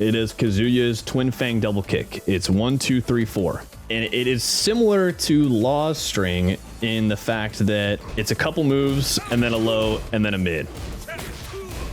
It is Kazuya's twin Fang double kick. It's 1, 2, 3, 4. And it is similar to Law's string in the fact that it's a couple moves and then a low and then a mid.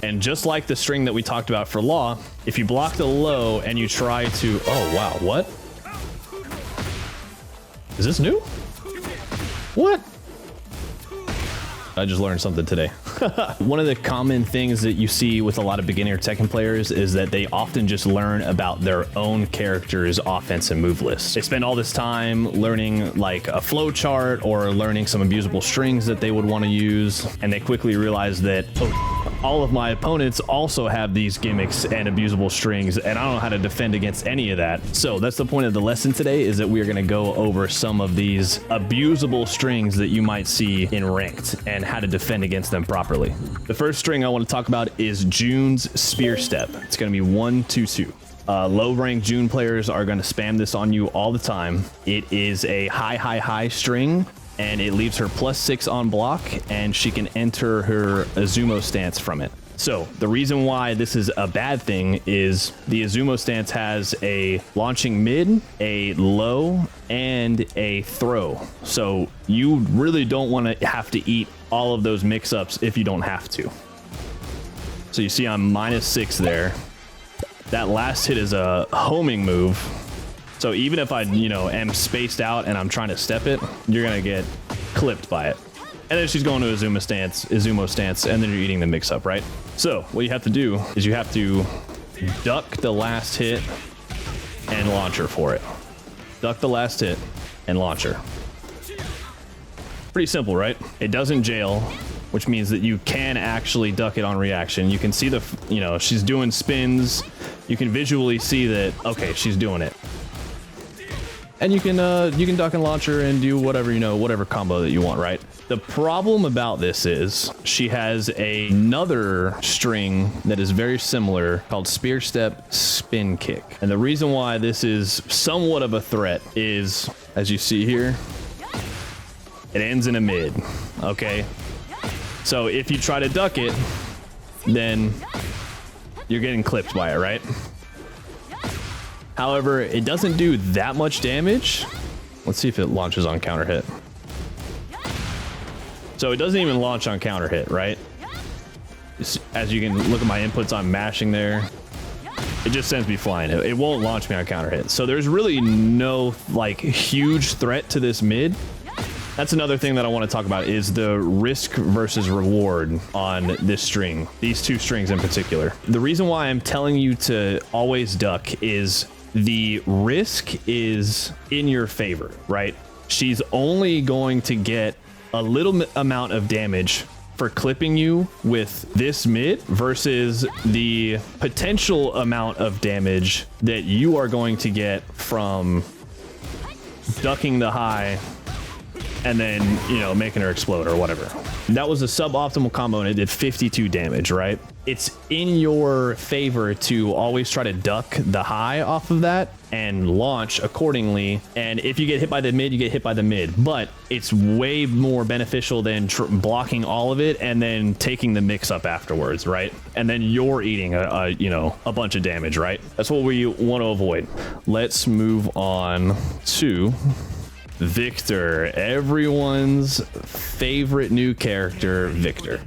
And just like the string that we talked about for Law, if you block the low and you try to... Oh, wow. What? Is this new? What? I just learned something today. One of the common things that you see with a lot of beginner Tekken players is that they often just learn about their own character's offense and move list. They spend all this time learning like a flow chart or learning some abusable strings that they would want to use, and they quickly realize that, oh, all of my opponents also have these gimmicks and abusable strings, and I don't know how to defend against any of that. So that's the point of the lesson today, is that we are going to go over some of these abusable strings that you might see in ranked and how to defend against them properly. The first string I want to talk about is June's Spear Step. It's going to be 1, 2, 2. Low rank June players are going to spam this on you all the time. It is a high string, and it leaves her +6 on block, and she can enter her Azumo stance from it. So the reason why this is a bad thing is the Azumo stance has a launching mid, a low, and a throw. So you really don't want to have to eat all of those mix-ups if you don't have to. So you see I'm -6 there. That last hit is a homing move. So even if I, am spaced out and I'm trying to step it, you're going to get clipped by it. And then she's going to Azumo stance, and then you're eating the mix-up, right? So what you have to do is you have to duck the last hit and launch her for it. Duck the last hit and launch her. Pretty simple, right? It doesn't jail, which means that you can actually duck it on reaction. You can see the, she's doing spins. You can visually see that, okay, she's doing it. And you can duck and launch her and do whatever, whatever combo that you want, right? The problem about this is she has another string that is very similar called Spear Step Spin Kick. And the reason why this is somewhat of a threat is, as you see here, it ends in a mid, okay? So if you try to duck it, then you're getting clipped by it, right? However, it doesn't do that much damage. Let's see if it launches on counter hit. So it doesn't even launch on counter hit, right? As you can look at my inputs, I'm mashing there. It just sends me flying. It won't launch me on counter hit. So there's really no huge threat to this mid. That's another thing that I want to talk about, is the risk versus reward on this string, these two strings in particular. The reason why I'm telling you to always duck is the risk is in your favor, right? She's only going to get a little amount of damage for clipping you with this mid versus the potential amount of damage that you are going to get from ducking the high and then, making her explode or whatever. That was a suboptimal combo and it did 52 damage, right? It's in your favor to always try to duck the high off of that and launch accordingly. And if you get hit by the mid, you get hit by the mid. But it's way more beneficial than blocking all of it and then taking the mix up afterwards, right? And then you're eating a bunch of damage, right? That's what we want to avoid. Let's move on to Victor, everyone's favorite new character, Victor.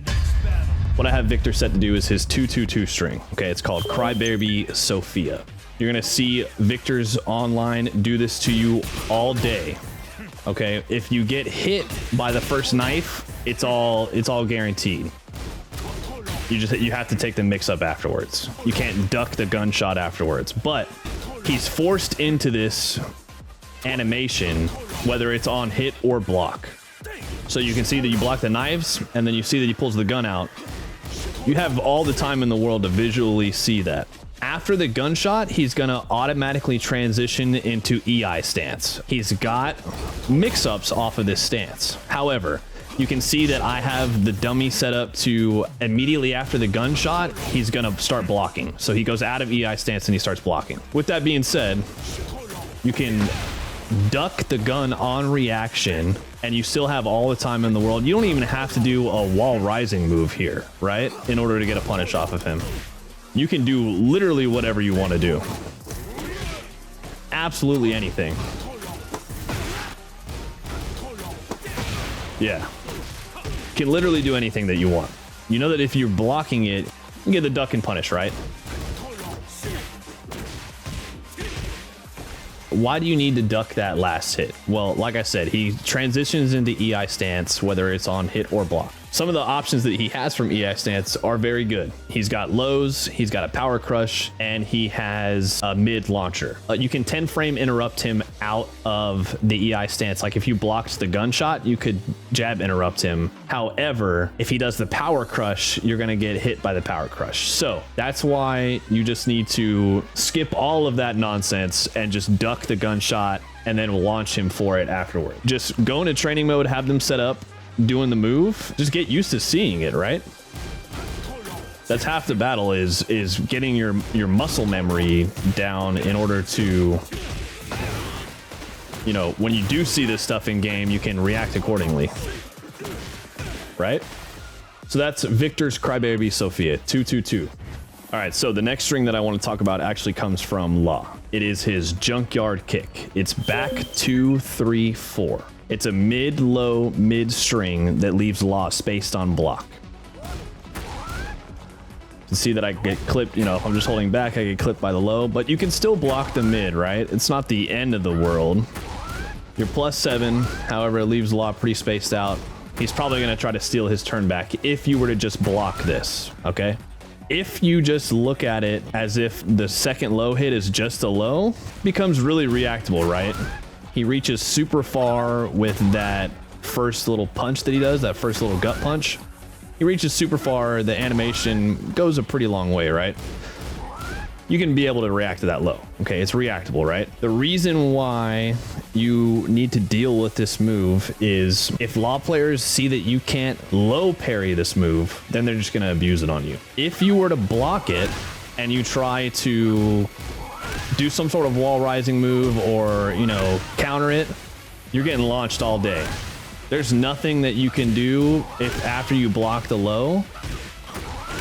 What I have Victor set to do is his 2-2-2 string. Okay, it's called Crybaby Sophia. You're gonna see Victor's online do this to you all day. Okay, if you get hit by the first knife, it's all guaranteed. You have to take the mix up afterwards. You can't duck the gunshot afterwards, but he's forced into this animation, whether it's on hit or block. So you can see that you block the knives, and then you see that he pulls the gun out. You have all the time in the world to visually see that. After the gunshot, he's gonna automatically transition into EI stance. He's got mix-ups off of this stance. However, you can see that I have the dummy set up to immediately after the gunshot, he's gonna start blocking. So he goes out of EI stance and he starts blocking. With that being said, you can duck the gun on reaction and you still have all the time in the world. You don't even have to do a wall rising move here, right? In order to get a punish off of him. You can do literally whatever you want to do. Absolutely anything. Yeah. You can literally do anything that you want. You know that if you're blocking it, you get the duck and punish, right? Why do you need to duck that last hit? Well, like I said, he transitions into EI stance, whether it's on hit or block. Some of the options that he has from EI stance are very good. He's got lows, he's got a power crush, and he has a mid launcher. You can 10 frame interrupt him out of the EI stance. Like if you blocked the gunshot, you could jab interrupt him. However, if he does the power crush, you're gonna get hit by the power crush. So that's why you just need to skip all of that nonsense and just duck the gunshot and then launch him for it afterward. Just go into training mode, have them set up doing the move, just get used to seeing it, right? That's half the battle, is getting your muscle memory down in order to, you know, when you do see this stuff in game, you can react accordingly, right? So that's Victor's Crybaby Sophia 222. All right, so the next string that I want to talk about actually comes from Law. It is his Junkyard Kick. It's back 2, 3, 4. It's a mid-low, mid-string that leaves Law spaced on block. You can see that I get clipped, you know, if I'm just holding back, I get clipped by the low, but you can still block the mid, right? It's not the end of the world. You're +7, however, it leaves Law pretty spaced out. He's probably going to try to steal his turn back if you were to just block this, okay? If you just look at it as if the second low hit is just a low, it becomes really reactable, right? He reaches super far with that first little punch that he does, that first little gut punch. He reaches super far, the animation goes a pretty long way, right? You can be able to react to that low. Okay, it's reactable, right? The reason why you need to deal with this move is if Law players see that you can't low parry this move, then they're just gonna abuse it on you. If you were to block it and you try to do some sort of wall rising move or, you know, counter it, you're getting launched all day. There's nothing that you can do if after you block the low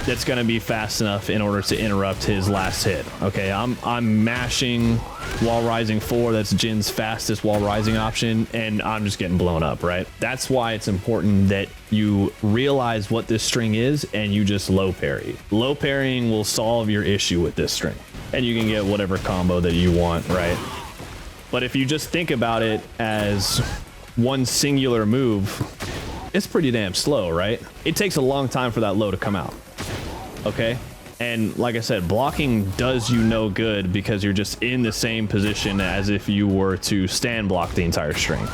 that's going to be fast enough in order to interrupt his last hit. Okay, I'm mashing wall rising 4. That's Jin's fastest wall rising option, and I'm just getting blown up, right? That's why it's important that you realize what this string is and you just low parry. Low parrying will solve your issue with this string, and you can get whatever combo that you want, right? But if you just think about it as one singular move, it's pretty damn slow, right? It takes a long time for that low to come out. Okay, and like I said, blocking does you no good because you're just in the same position as if you were to stand block the entire string.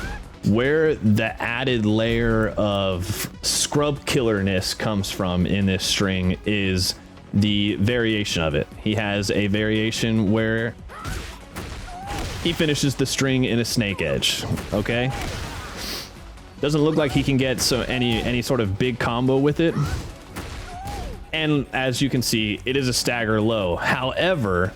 Where the added layer of scrub killerness comes from in this string is the variation of it. He has a variation where he finishes the string in a snake edge. Okay, doesn't look like he can get any sort of big combo with it. And as you can see, it is a stagger low. However,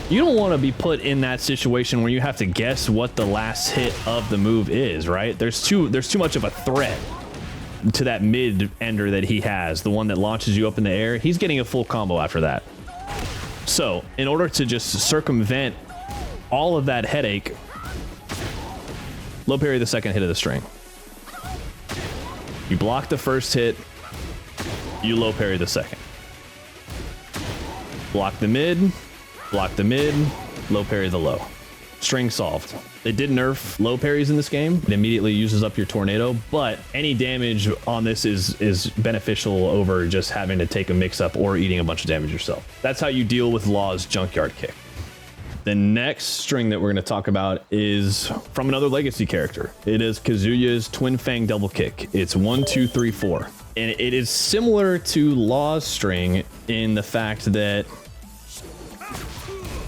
you don't want to be put in that situation where you have to guess what the last hit of the move is, right? There's too much of a threat to that mid ender that he has, the one that launches you up in the air. He's getting a full combo after that. So in order to just circumvent all of that headache, low parry the second hit of the string. You block the first hit, you low parry the second. Block the mid, low parry the low. String solved. They did nerf low parries in this game. It immediately uses up your tornado, but any damage on this is beneficial over just having to take a mix up or eating a bunch of damage yourself. That's how you deal with Law's Junkyard Kick. The next string that we're going to talk about is from another legacy character. It is Kazuya's Twin Fang double kick. It's 1, 2, 3, 4. And it is similar to Law's string in the fact that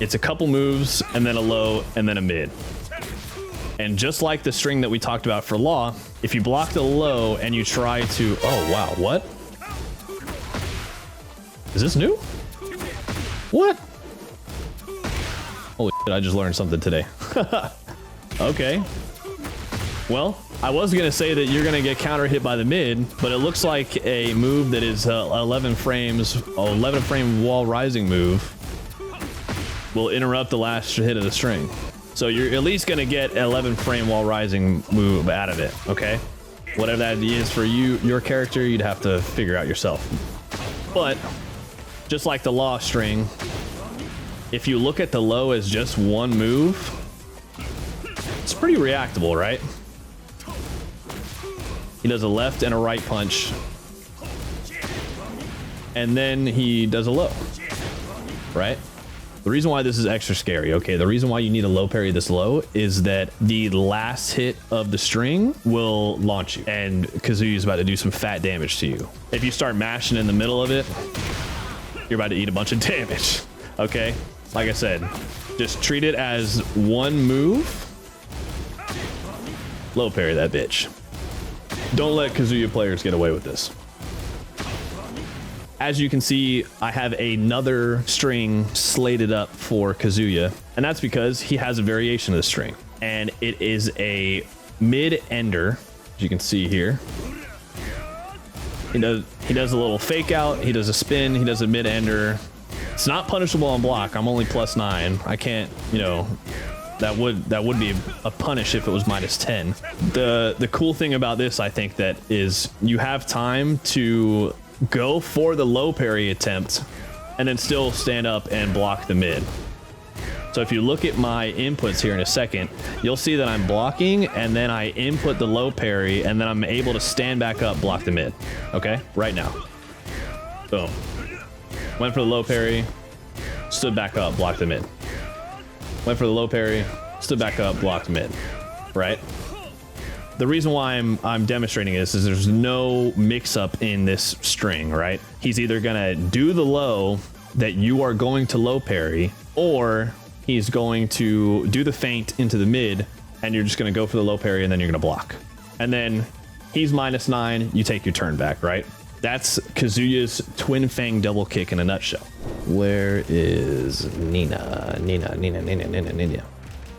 it's a couple moves and then a low and then a mid. And just like the string that we talked about for Law, if you block the low and you try to... Oh, wow. What? Is this new? What? Holy shit, I just learned something today. Okay. Well, I was gonna say that you're gonna get counter hit by the mid, but it looks like a move that is 11 frames, 11 frame wall rising move will interrupt the last hit of the string. So you're at least gonna get 11 frame wall rising move out of it, okay? Whatever that is for you, your character, you'd have to figure out yourself. But just like the law string, if you look at the low as just one move, it's pretty reactable, right? He does a left and a right punch, and then he does a low, right? The reason why this is extra scary, okay, the reason why you need a low parry this low is that the last hit of the string will launch you, and Kazuya is about to do some fat damage to you. If you start mashing in the middle of it, you're about to eat a bunch of damage, okay? Like I said, just treat it as one move. Low parry that bitch. Don't let Kazuya players get away with this. As you can see, I have another string slated up for Kazuya, and that's because he has a variation of the string, and it is a mid-ender, as you can see here. He does a little fake out, he does a spin, he does a mid-ender. It's not punishable on block. I'm only +9. I can't, you know, that would be a punish if it was -10. The cool thing about this, I think, that is you have time to go for the low parry attempt and then still stand up and block the mid. So if you look at my inputs here in a second, you'll see that I'm blocking and then I input the low parry and then I'm able to stand back up, block the mid. Okay, right now. Boom. Went for the low parry, stood back up, blocked the mid. Went for the low parry, stood back up, blocked mid, right? The reason why I'm demonstrating this is there's no mix-up in this string, right? He's either gonna do the low that you are going to low parry, or he's going to do the feint into the mid, and you're just gonna go for the low parry, and then you're gonna block. And then he's -9, you take your turn back, right? That's Kazuya's twin Fang double kick in a nutshell. Where is Nina?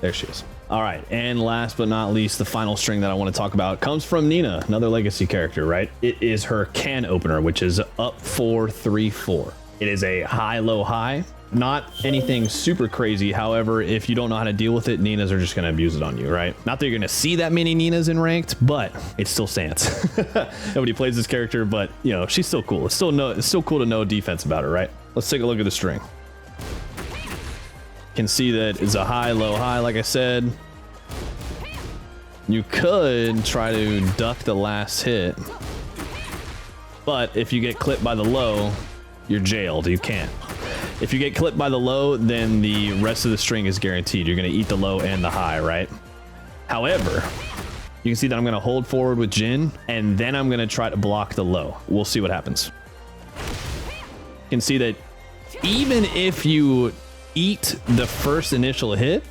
There she is. All right, and last but not least, the final string that I want to talk about comes from Nina, another legacy character, right? It is her can opener, which is up 4-3-4. It is a high-low high. Not anything super crazy. However, if you don't know how to deal with it, Ninas are just going to abuse it on you, right? Not that you're going to see that many Ninas in ranked, but it still stands. Nobody plays this character, but you know, she's still cool. It's still cool to know defense about her, right? Let's take a look at the string. You can see that it's a high, low, high, like I said. You could try to duck the last hit, but if you get clipped by the low, you're jailed. You can't. If you get clipped by the low, then the rest of the string is guaranteed. You're going to eat the low and the high, right? However, you can see that I'm going to hold forward with Jin, and then I'm going to try to block the low. We'll see what happens. You can see that even if you eat the first initial hit,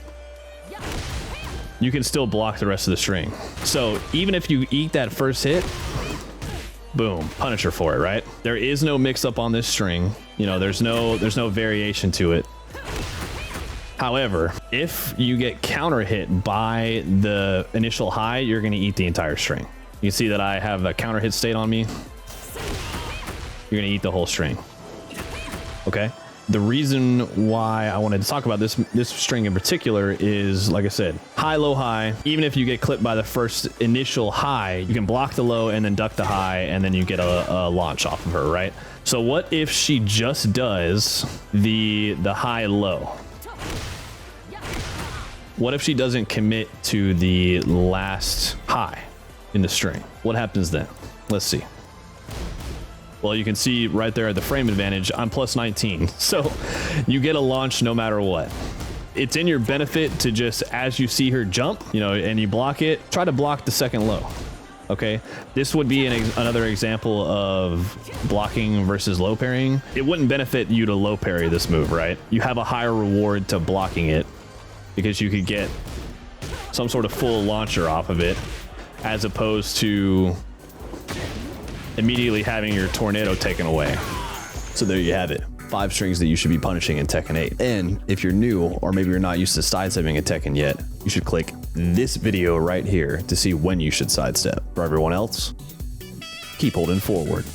you can still block the rest of the string. So even if you eat that first hit, boom, Punisher for it, right? There is no mix up on this string. You know, there's no variation to it. However, if you get counter hit by the initial high, you're going to eat the entire string. You can see that I have a counter hit state on me. You're going to eat the whole string. Okay? The reason why I wanted to talk about this string in particular is, like I said, high, low, high. Even if you get clipped by the first initial high, you can block the low and then duck the high, and then you get a launch off of her, right? So what if she just does the high, low? What if she doesn't commit to the last high in the string? What happens then? Let's see. Well, you can see right there at the frame advantage, I'm +19. So you get a launch no matter what. It's in your benefit to just, as you see her jump, you know, and you block it, try to block the second low. Okay, this would be another example of blocking versus low parrying. It wouldn't benefit you to low parry this move, right? You have a higher reward to blocking it because you could get some sort of full launcher off of it, as opposed to immediately having your tornado taken away. So there you have it. 5 strings that you should be punishing in Tekken 8. And if you're new, or maybe you're not used to sidestepping in Tekken yet, you should click this video right here to see when you should sidestep. For everyone else, keep holding forward.